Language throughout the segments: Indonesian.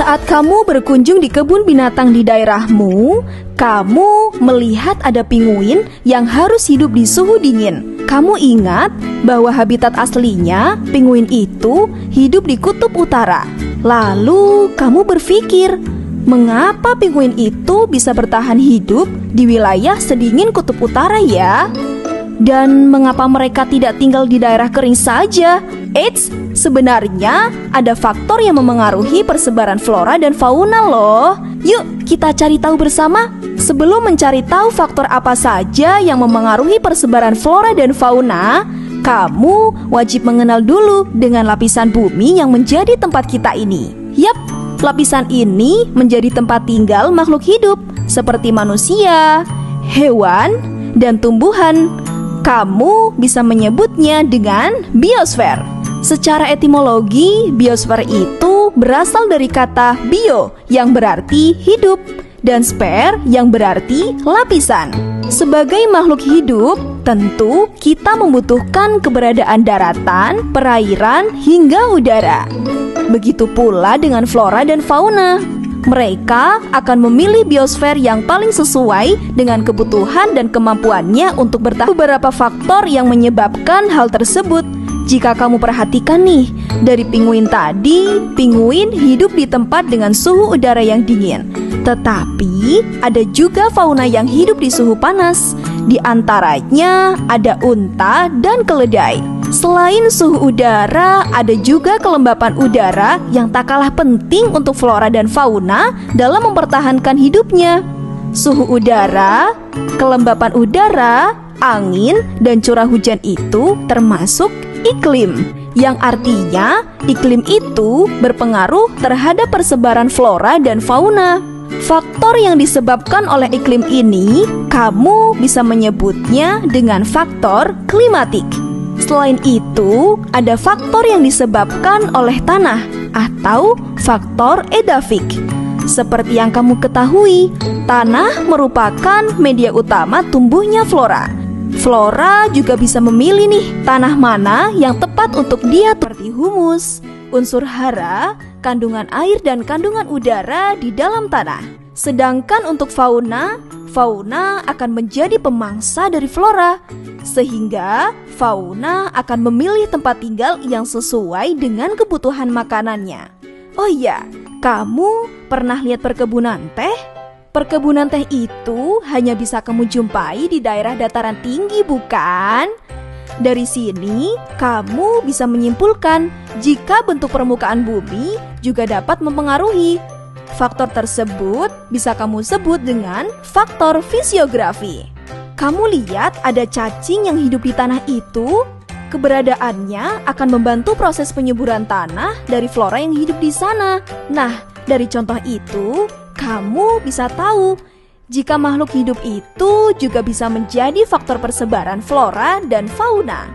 Saat kamu berkunjung di kebun binatang di daerahmu, kamu melihat ada pinguin yang harus hidup di suhu dingin. Kamu ingat bahwa habitat aslinya pinguin itu hidup di kutub utara. Lalu kamu berpikir, mengapa pinguin itu bisa bertahan hidup di wilayah sedingin kutub utara ya? Dan mengapa mereka tidak tinggal di daerah kering saja? Eits, sebenarnya ada faktor yang memengaruhi persebaran flora dan fauna loh. Yuk kita cari tahu bersama. Sebelum mencari tahu faktor apa saja yang memengaruhi persebaran flora dan fauna, kamu wajib mengenal dulu dengan lapisan bumi yang menjadi tempat kita ini. Yap, lapisan ini menjadi tempat tinggal makhluk hidup seperti manusia, hewan, dan tumbuhan. Kamu bisa menyebutnya dengan biosfer. Secara etimologi, biosfer itu berasal dari kata bio yang berarti hidup dan sfer yang berarti lapisan. Sebagai makhluk hidup, tentu kita membutuhkan keberadaan daratan, perairan, hingga udara. Begitu pula dengan flora dan fauna. Mereka akan memilih biosfer yang paling sesuai dengan kebutuhan dan kemampuannya untuk bertahan. Beberapa faktor yang menyebabkan hal tersebut. Jika kamu perhatikan nih, dari pinguin tadi, pinguin hidup di tempat dengan suhu udara yang dingin. Tetapi ada juga fauna yang hidup di suhu panas. Di antaranya ada unta dan keledai. Selain suhu udara, ada juga kelembapan udara yang tak kalah penting untuk flora dan fauna dalam mempertahankan hidupnya. Suhu udara, kelembapan udara, angin, dan curah hujan itu termasuk iklim, yang artinya iklim itu berpengaruh terhadap persebaran flora dan fauna. Faktor yang disebabkan oleh iklim ini, kamu bisa menyebutnya dengan faktor klimatik. Selain itu, ada faktor yang disebabkan oleh tanah atau faktor edafik. Seperti yang kamu ketahui, tanah merupakan media utama tumbuhnya flora. Flora juga bisa memilih nih tanah mana yang tepat untuk dia, seperti humus, unsur hara, kandungan air dan kandungan udara di dalam tanah. Sedangkan untuk fauna akan menjadi pemangsa dari flora, sehingga fauna akan memilih tempat tinggal yang sesuai dengan kebutuhan makanannya. Oh iya, kamu pernah lihat perkebunan teh? Perkebunan teh itu hanya bisa kamu jumpai di daerah dataran tinggi, bukan? Dari sini, kamu bisa menyimpulkan jika bentuk permukaan bumi juga dapat mempengaruhi. Faktor tersebut bisa kamu sebut dengan faktor fisiografi. Kamu lihat ada cacing yang hidup di tanah itu? Keberadaannya akan membantu proses penyuburan tanah dari flora yang hidup di sana. Nah, dari contoh itu, kamu bisa tahu jika makhluk hidup itu juga bisa menjadi faktor persebaran flora dan fauna.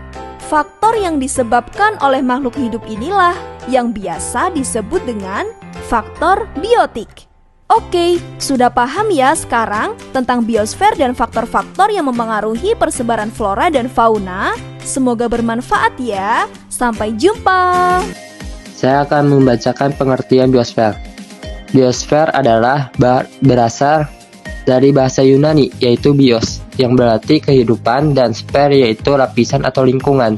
Faktor yang disebabkan oleh makhluk hidup inilah yang biasa disebut dengan faktor biotik. Oke, sudah paham ya sekarang tentang biosfer dan faktor-faktor yang memengaruhi persebaran flora dan fauna? Semoga bermanfaat ya. Sampai jumpa. Saya akan membacakan pengertian biosfer. Biosfer adalah berasal dari bahasa Yunani, yaitu bios, yang berarti kehidupan, dan sfer yaitu lapisan atau lingkungan.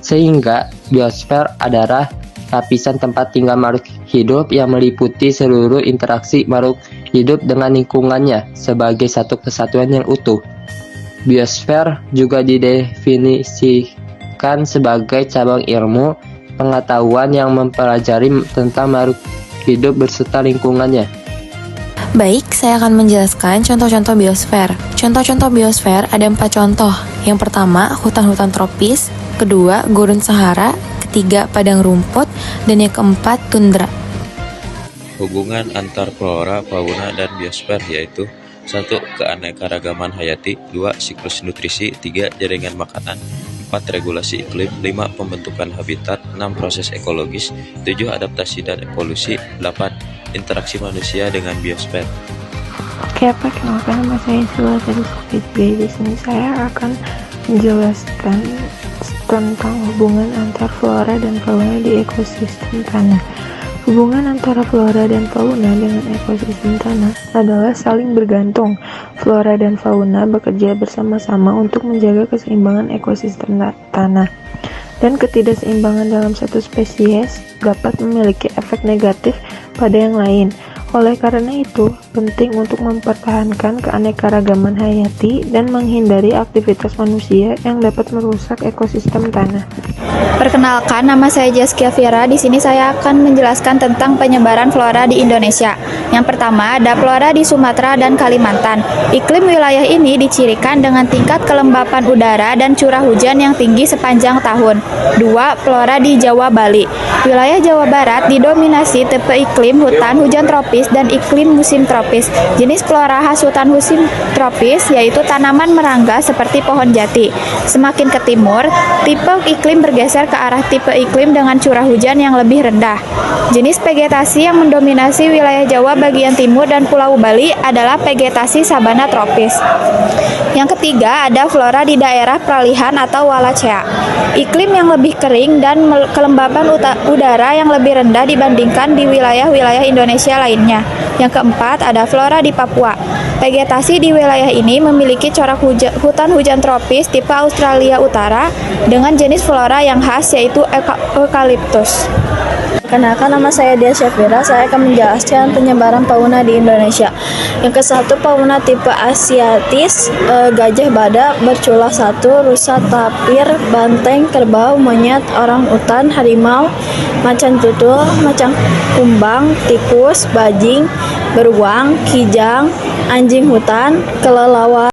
Sehingga biosfer adalah lapisan tempat tinggal makhluk hidup yang meliputi seluruh interaksi makhluk hidup dengan lingkungannya sebagai satu kesatuan yang utuh. Biosfer juga didefinisikan sebagai cabang ilmu pengetahuan yang mempelajari tentang makhluk hidup beserta lingkungannya. Baik, saya akan menjelaskan contoh-contoh biosfer. Contoh-contoh biosfer ada 4 contoh. Yang pertama, hutan-hutan tropis. Kedua, gurun Sahara. Ketiga, padang rumput. Dan yang keempat, tundra. Hubungan antar flora, fauna, dan biosfer yaitu 1. Keanekaragaman hayati. 2. Siklus nutrisi. 3. Jaringan makanan. 4. Regulasi iklim. 5. Pembentukan habitat. 6. Proses ekologis. 7. Adaptasi dan evolusi. 8. Interaksi manusia dengan biosfer. Oke, perkenalkan nama saya Sila dari Squid Bay. Di sini saya akan menjelaskan tentang hubungan antar flora dan fauna di ekosistem tanah. Hubungan antara flora dan fauna dengan ekosistem tanah adalah saling bergantung. Flora dan fauna bekerja bersama-sama untuk menjaga keseimbangan ekosistem tanah. Dan ketidakseimbangan dalam satu spesies dapat memiliki efek negatif pada yang lain. Oleh karena itu, penting untuk mempertahankan keanekaragaman hayati dan menghindari aktivitas manusia yang dapat merusak ekosistem tanah. Perkenalkan, nama saya Jaskia Fira. Di sini saya akan menjelaskan tentang penyebaran flora di Indonesia. Yang pertama, ada flora di Sumatera dan Kalimantan. Iklim wilayah ini dicirikan dengan tingkat kelembapan udara dan curah hujan yang tinggi sepanjang tahun. 2. Flora di Jawa Bali. Wilayah Jawa Barat didominasi tipe iklim hutan hujan tropis dan iklim musim tropis. Jenis flora khas hutan musim tropis yaitu tanaman merangga seperti pohon jati. Semakin ke timur, tipe iklim bergeser ke arah tipe iklim dengan curah hujan yang lebih rendah. Jenis vegetasi yang mendominasi wilayah Jawa bagian timur dan Pulau Bali adalah vegetasi sabana tropis. Yang ketiga, ada flora di daerah peralihan atau Wallacea. Iklim yang lebih kering dan kelembapan udara yang lebih rendah dibandingkan di wilayah-wilayah Indonesia lainnya. Yang keempat, ada flora di Papua. Vegetasi di wilayah ini memiliki corak hutan hujan tropis tipe Australia Utara dengan jenis flora yang khas yaitu eukaliptus. Perkenalkan, nama saya Dia Syafira. Saya akan menjelaskan penyebaran fauna di Indonesia. Yang ke-1, fauna tipe asiatis, gajah badak, bercula 1, rusa, tapir, banteng, kerbau, monyet, orang utan, harimau, macan tutul, macan kumbang, tikus, bajing, beruang, kijang, anjing hutan, kelelawar,